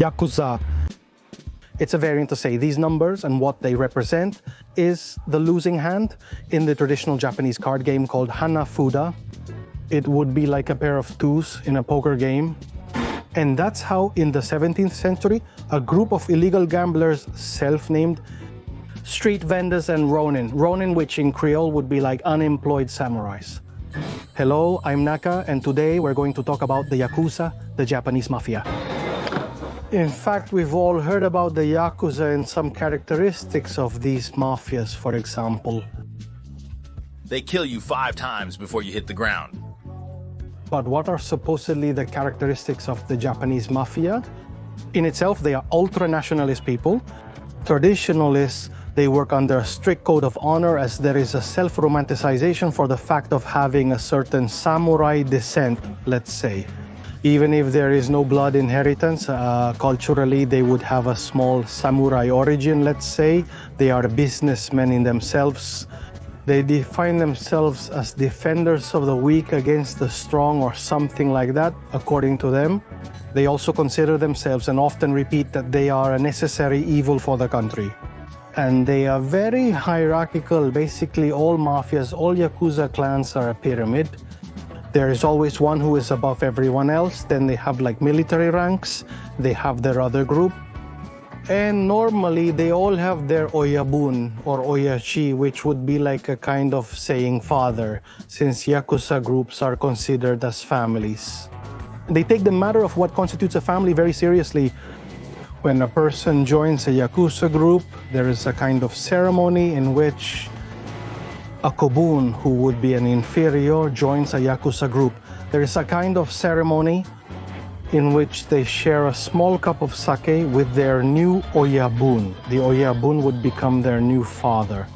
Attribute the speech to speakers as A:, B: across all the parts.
A: Yakuza. It's a variant to say these numbers and what they represent is the losing hand in the traditional Japanese card game called Hanafuda. It would be like a pair of twos in a poker game. And that's how in the 17th century, a group of illegal gamblers, self-named street vendors and ronin. Ronin, which in Creole would be like unemployed samurais. Hello, I'm Naka, and today we're going to talk about the Yakuza, the Japanese Mafia. In fact, we've all heard about the Yakuza and some characteristics of these mafias, for example.
B: They kill you 5 times before you hit the ground.
A: But what are supposedly the characteristics of the Japanese Mafia? In itself, they are ultra-nationalist people. Traditionalists, they work under a strict code of honor as there is a self-romanticization for the fact of having a certain samurai descent, let's say. Even if there is no blood inheritance, culturally they would have a small samurai origin, let's say. They are businessmen in themselves. They define themselves as defenders of the weak against the strong or something like that, according to them. They also consider themselves and often repeat that they are a necessary evil for the country. And they are very hierarchical. Basically, all mafias, all Yakuza clans are a pyramid. There is always one who is above everyone else. Then they have like military ranks. They have their other group. And normally they all have their oyabun or oyachi, which would be like a kind of saying father, since Yakuza groups are considered as families. They take the matter of what constitutes a family very seriously. When a person joins a Yakuza group, there is a kind of ceremony in which a kobun, who would be an inferior, joins a Yakuza group. There is a kind of ceremony in which they share a small cup of sake with their new oyabun. The oyabun would become their new father.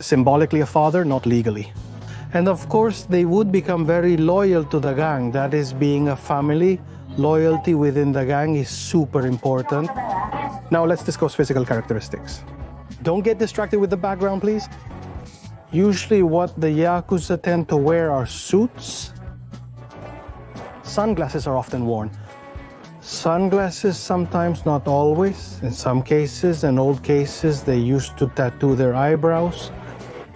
A: Symbolically a father, not legally. And of course, they would become very loyal to the gang. That is, being a family, loyalty within the gang is super important. Now let's discuss physical characteristics. Don't get distracted with the background, please. Usually what the Yakuza tend to wear are suits. Sunglasses are often worn. Sunglasses sometimes, not always. In some cases, in old cases, they used to tattoo their eyebrows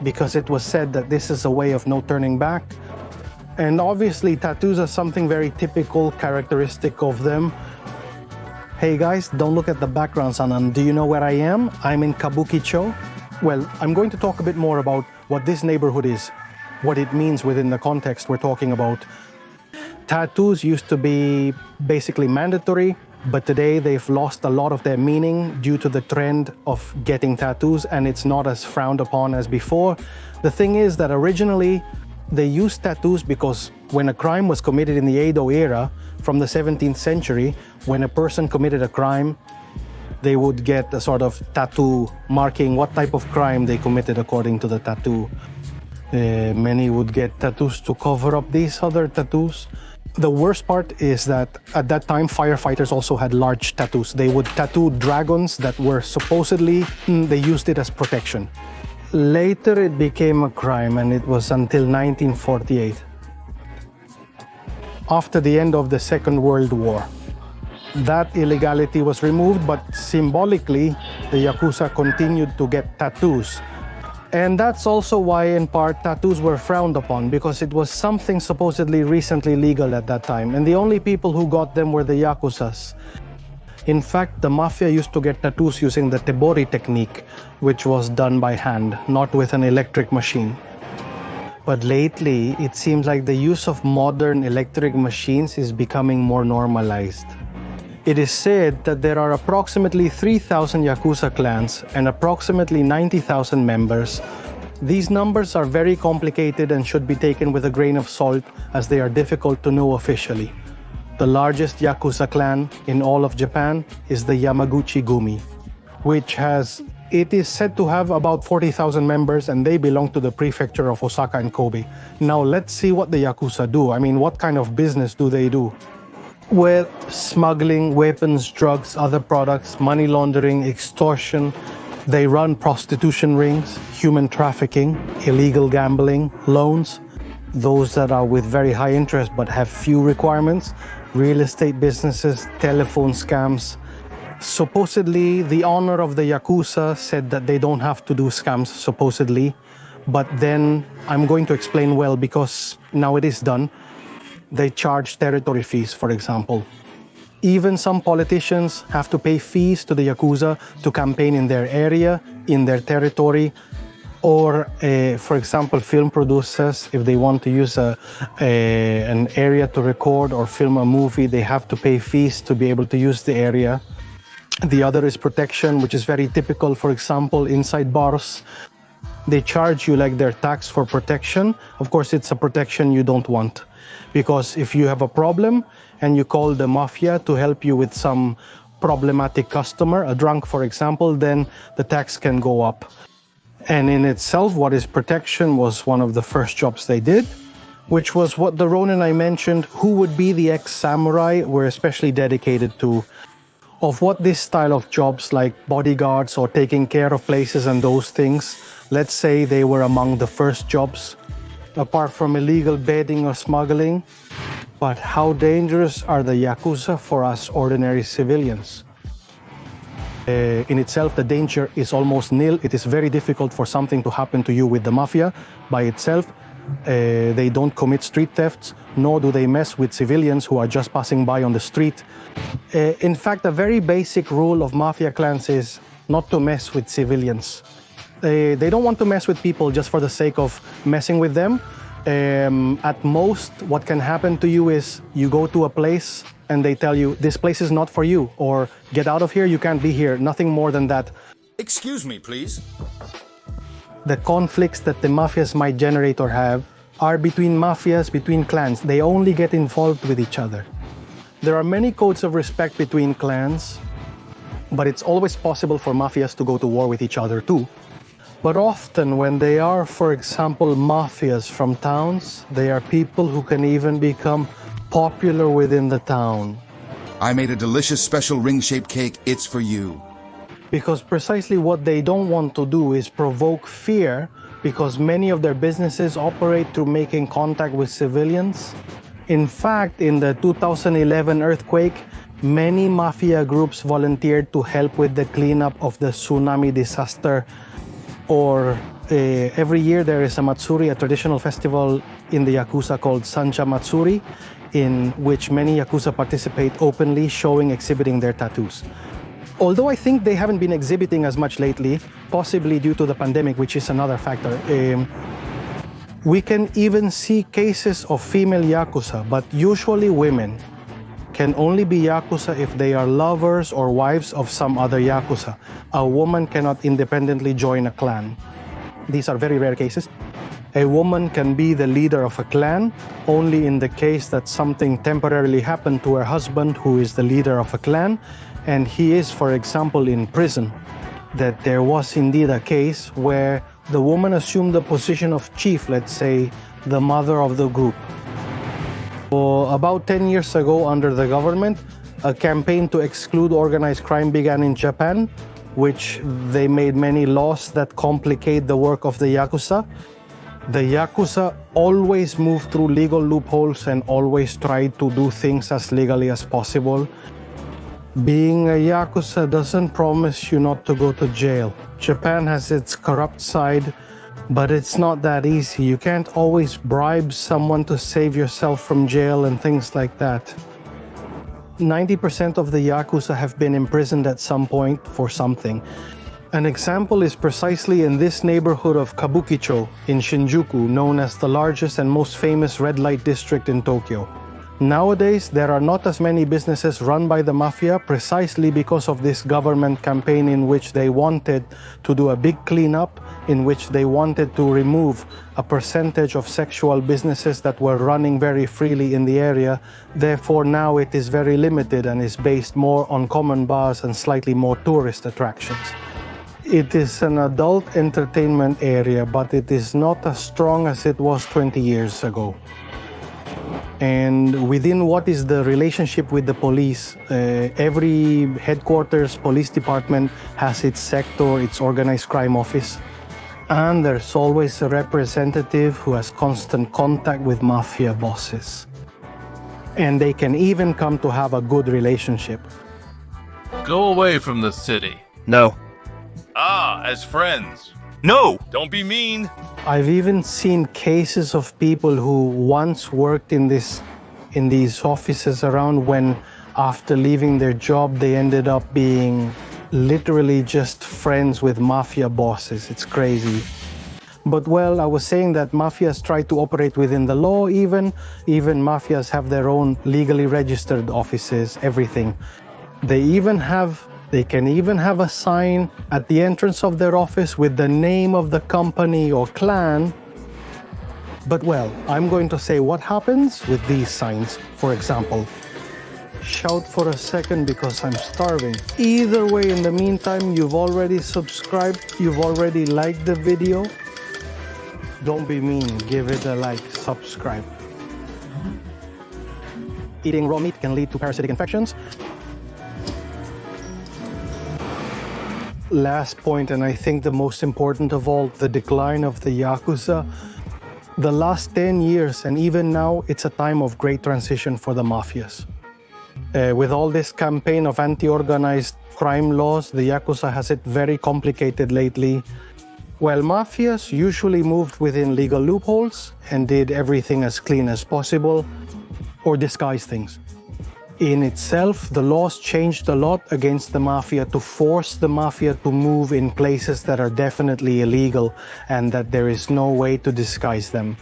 A: because it was said that this is a way of no turning back. And obviously tattoos are something very typical, characteristic of them. Hey guys, don't look at the background, Sanan. Do you know where I am? I'm in Kabukicho. Well, I'm going to talk a bit more about what this neighborhood is, what it means within the context we're talking about. Tattoos used to be basically mandatory, but today they've lost a lot of their meaning due to the trend of getting tattoos, and it's not as frowned upon as before. The thing is that originally they used tattoos because when a crime was committed in the Edo era, from the 17th century, when a person committed a crime, they would get a sort of tattoo marking what type of crime they committed according to the tattoo. Many would get tattoos to cover up these other tattoos. The worst part is that at that time, firefighters also had large tattoos. They would tattoo dragons that were supposedly, they used it as protection. Later it became a crime, and it was until 1948. After the end of the Second World War. That illegality was removed, but symbolically, the Yakuza continued to get tattoos. And that's also why, in part, tattoos were frowned upon, because it was something supposedly recently legal at that time. And the only people who got them were the Yakuzas. In fact, the Mafia used to get tattoos using the tebori technique, which was done by hand, not with an electric machine. But lately, it seems like the use of modern electric machines is becoming more normalized. It is said that there are approximately 3,000 Yakuza clans and approximately 90,000 members. These numbers are very complicated and should be taken with a grain of salt, as they are difficult to know officially. The largest Yakuza clan in all of Japan is the Yamaguchi-gumi, which it is said to have about 40,000 members, and they belong to the prefecture of Osaka and Kobe. Now let's see what the Yakuza do. I mean, what kind of business do they do? Well, smuggling, weapons, drugs, other products, money laundering, extortion. They run prostitution rings, human trafficking, illegal gambling, loans, those that are with very high interest but have few requirements, real estate businesses, telephone scams, Supposedly, the owner of the Yakuza said that they don't have to do scams, supposedly. But then I'm going to explain well, because now it is done. They charge territory fees, for example. Even some politicians have to pay fees to the Yakuza to campaign in their area, in their territory. Or, for example, film producers, if they want to use an area to record or film a movie, they have to pay fees to be able to use the area. The other is protection, which is very typical. For example, inside bars, they charge you like their tax for protection. Of course, it's a protection you don't want. Because if you have a problem and you call the Mafia to help you with some problematic customer, a drunk, for example, then the tax can go up. And in itself, what is protection was one of the first jobs they did, which was what the Ronin I mentioned, who would be the ex-samurai, were especially dedicated to. Of what this style of jobs, like bodyguards or taking care of places and those things, let's say they were among the first jobs, apart from illegal bedding or smuggling. But how dangerous are the Yakuza for us ordinary civilians? In itself, the danger is almost nil. It is very difficult for something to happen to you with the Mafia by itself. They don't commit street thefts, nor do they mess with civilians who are just passing by on the street. In fact, a very basic rule of Mafia clans is not to mess with civilians. They don't want to mess with people just for the sake of messing with them. At most, what can happen to you is you go to a place and they tell you, this place is not for you, or get out of here, you can't be here. Nothing more than that.
B: Excuse me, please.
A: The conflicts that the mafias might generate or have are between mafias, between clans. They only get involved with each other. There are many codes of respect between clans, but it's always possible for mafias to go to war with each other too. But often when they are, for example, mafias from towns, they are people who can even become popular within the town.
C: I made a delicious special ring-shaped cake. It's for you.
A: Because precisely what they don't want to do is provoke fear, because many of their businesses operate through making contact with civilians. In fact, in the 2011 earthquake, many mafia groups volunteered to help with the cleanup of the tsunami disaster. Or every year there is a Matsuri, a traditional festival in the Yakuza called Sancha Matsuri, in which many Yakuza participate openly, exhibiting their tattoos. Although I think they haven't been exhibiting as much lately, possibly due to the pandemic, which is another factor. We can even see cases of female Yakuza, but usually women can only be Yakuza if they are lovers or wives of some other Yakuza. A woman cannot independently join a clan. These are very rare cases. A woman can be the leader of a clan only in the case that something temporarily happened to her husband, who is the leader of a clan, and he is, for example, in prison. That there was indeed a case where the woman assumed the position of chief, let's say, the mother of the group. So about 10 years ago, under the government, a campaign to exclude organized crime began in Japan, which they made many laws that complicate the work of the Yakuza. The Yakuza always move through legal loopholes and always try to do things as legally as possible. Being a Yakuza doesn't promise you not to go to jail. Japan has its corrupt side, but it's not that easy. You can't always bribe someone to save yourself from jail and things like that. 90% of the Yakuza have been imprisoned at some point for something. An example is precisely in this neighborhood of Kabukicho in Shinjuku, known as the largest and most famous red light district in Tokyo. Nowadays, there are not as many businesses run by the Mafia precisely because of this government campaign in which they wanted to do a big cleanup, in which they wanted to remove a percentage of sexual businesses that were running very freely in the area. Therefore, now it is very limited and is based more on common bars and slightly more tourist attractions. It is an adult entertainment area, but it is not as strong as it was 20 years ago. And within what is the relationship with the police, every headquarters police department has its sector, its organized crime office. And there's always a representative who has constant contact with mafia bosses. And they can even come to have a good relationship.
D: Go away from the city.
E: No.
B: Ah, as friends.
E: No!
B: Don't be mean.
A: I've even seen cases of people who once worked in these offices around when, after leaving their job, they ended up being literally just friends with mafia bosses. It's crazy. But well, I was saying that mafias try to operate within the law even mafias have their own legally registered offices, everything. They can even have a sign at the entrance of their office with the name of the company or clan. But well, I'm going to say what happens with these signs. For example, shout for a second because I'm starving. Either way, in the meantime, you've already subscribed, you've already liked the video. Don't be mean, give it a like, subscribe. Eating raw meat can lead to parasitic infections. Last point, and I think the most important of all, the decline of the Yakuza. The last 10 years, and even now, it's a time of great transition for the mafias. With all this campaign of anti-organized crime laws, the Yakuza has it very complicated lately. While mafias usually moved within legal loopholes and did everything as clean as possible, or disguised things. In itself, the laws changed a lot against the mafia to force the mafia to move in places that are definitely illegal and that there is no way to disguise them.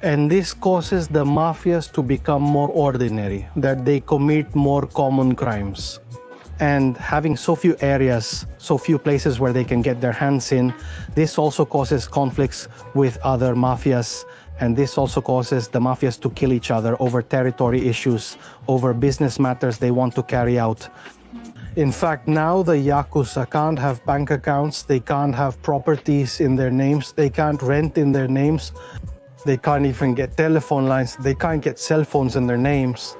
A: And this causes the mafias to become more ordinary, that they commit more common crimes. And having so few areas, so few places where they can get their hands in, this also causes conflicts with other mafias. And this also causes the mafias to kill each other over territory issues, over business matters they want to carry out. In fact, now the Yakuza can't have bank accounts, they can't have properties in their names, they can't rent in their names, they can't even get telephone lines, they can't get cell phones in their names.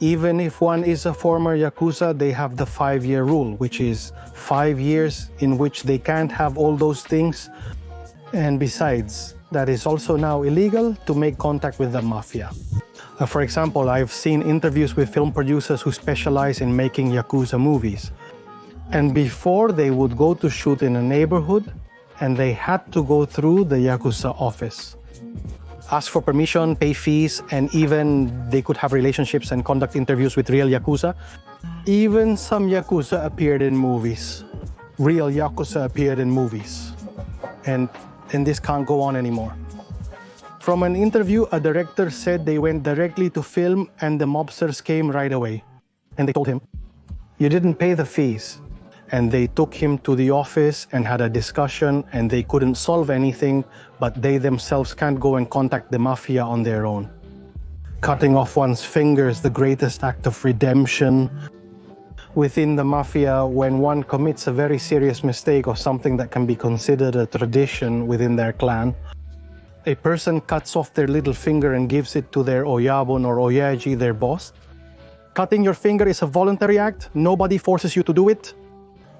A: Even if one is a former Yakuza, they have the 5-year rule, which is 5 years in which they can't have all those things. And besides, that is also now illegal to make contact with the mafia. For example, I've seen interviews with film producers who specialize in making Yakuza movies. And before, they would go to shoot in a neighborhood, and they had to go through the Yakuza office. Ask for permission, pay fees, and even they could have relationships and conduct interviews with real Yakuza. Even some Yakuza appeared in movies. Real Yakuza appeared in movies. And this can't go on anymore. From an interview, a director said they went directly to film and the mobsters came right away. And they told him, "You didn't pay the fees." And they took him to the office and had a discussion, and they couldn't solve anything, but they themselves can't go and contact the mafia on their own. Cutting off one's finger is the greatest act of redemption. Within the mafia, when one commits a very serious mistake or something that can be considered a tradition within their clan, a person cuts off their little finger and gives it to their oyabun or oyaji, their boss. Cutting your finger is a voluntary act. Nobody forces you to do it.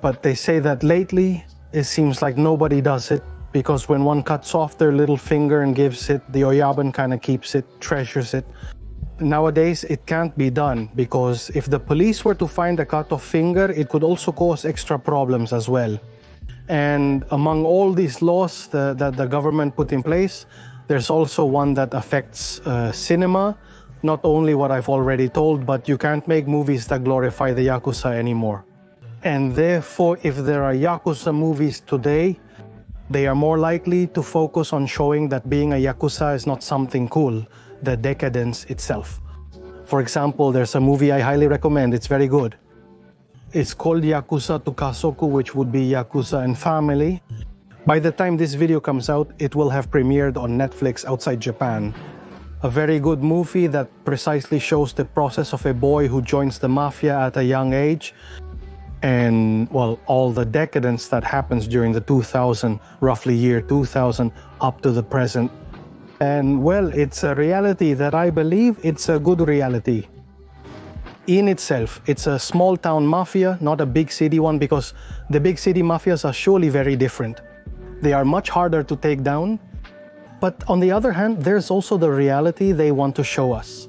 A: But they say that lately, it seems like nobody does it, because when one cuts off their little finger and gives it, the oyabun kind of keeps it, treasures it. Nowadays, it can't be done, because if the police were to find a cut-off finger, it could also cause extra problems as well. And among all these laws that the government put in place, there's also one that affects cinema. Not only what I've already told, but you can't make movies that glorify the Yakuza anymore. And therefore, if there are Yakuza movies today, they are more likely to focus on showing that being a Yakuza is not something cool, the decadence itself. For example, there's a movie I highly recommend, it's very good. It's called Yakuza to Kasoku, which would be Yakuza and Family. By the time this video comes out, it will have premiered on Netflix outside Japan. A very good movie that precisely shows the process of a boy who joins the mafia at a young age, and, well, all the decadence that happens during the 2000, roughly year 2000, up to the present. And, well, it's a reality that I believe it's a good reality. In itself, it's a small town mafia, not a big city one, because the big city mafias are surely very different. They are much harder to take down. But on the other hand, there's also the reality they want to show us.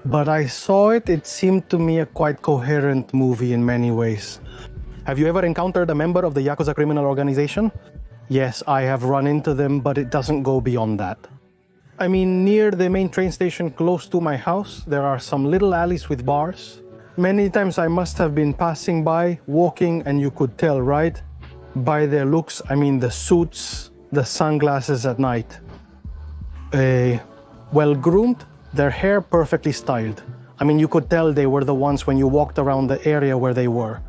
A: But I saw it, it seemed to me a quite coherent movie in many ways. Have you ever encountered a member of the Yakuza criminal organization? Yes, I have run into them, but it doesn't go beyond that. I mean, near the main train station close to my house, there are some little alleys with bars. Many times I must have been passing by, walking, and you could tell, right? By their looks, I mean the suits, the sunglasses at night. Well-groomed, their hair perfectly styled. I mean, you could tell they were the ones when you walked around the area where they were.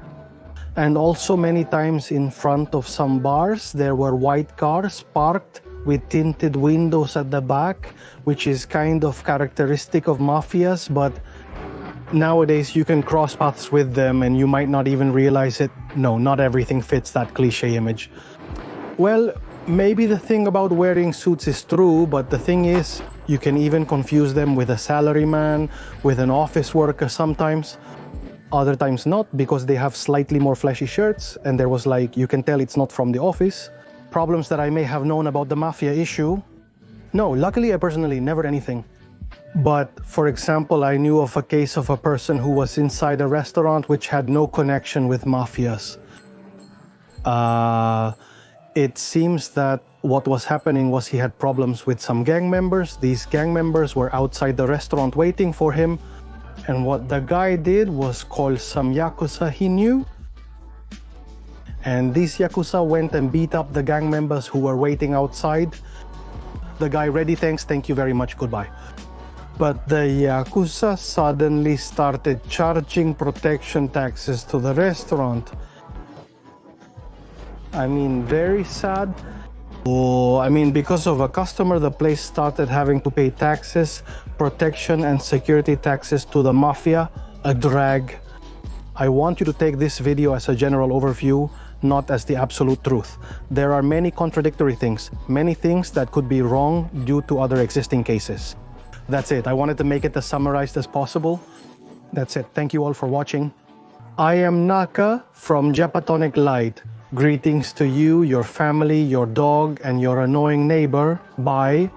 A: And also many times in front of some bars, there were white cars parked with tinted windows at the back, which is kind of characteristic of mafias, but nowadays you can cross paths with them and you might not even realize it. No, not everything fits that cliche image. Well, maybe the thing about wearing suits is true, but the thing is, you can even confuse them with a salaryman, with an office worker sometimes. Other times not, because they have slightly more flashy shirts, and there was like, you can tell it's not from the office. Problems that I may have known about the Mafia issue? No, luckily I personally never anything. But for example, I knew of a case of a person who was inside a restaurant which had no connection with mafias. It seems that what was happening was he had problems with some gang members. These gang members were outside the restaurant waiting for him. And what the guy did was call some Yakuza he knew. And these Yakuza went and beat up the gang members who were waiting outside. The guy, ready, thanks, thank you very much, goodbye. But the Yakuza suddenly started charging protection taxes to the restaurant. I mean, very sad. Oh, I mean, because of a customer, the place started having to pay taxes, protection and security taxes to the Mafia, a drag. I want you to take this video as a general overview, not as the absolute truth. There are many contradictory things, many things that could be wrong due to other existing cases. That's it. I wanted to make it as summarized as possible. That's it. Thank you all for watching. I am Naka from Japatonic Light. Greetings to you, your family, your dog, and your annoying neighbor. Bye.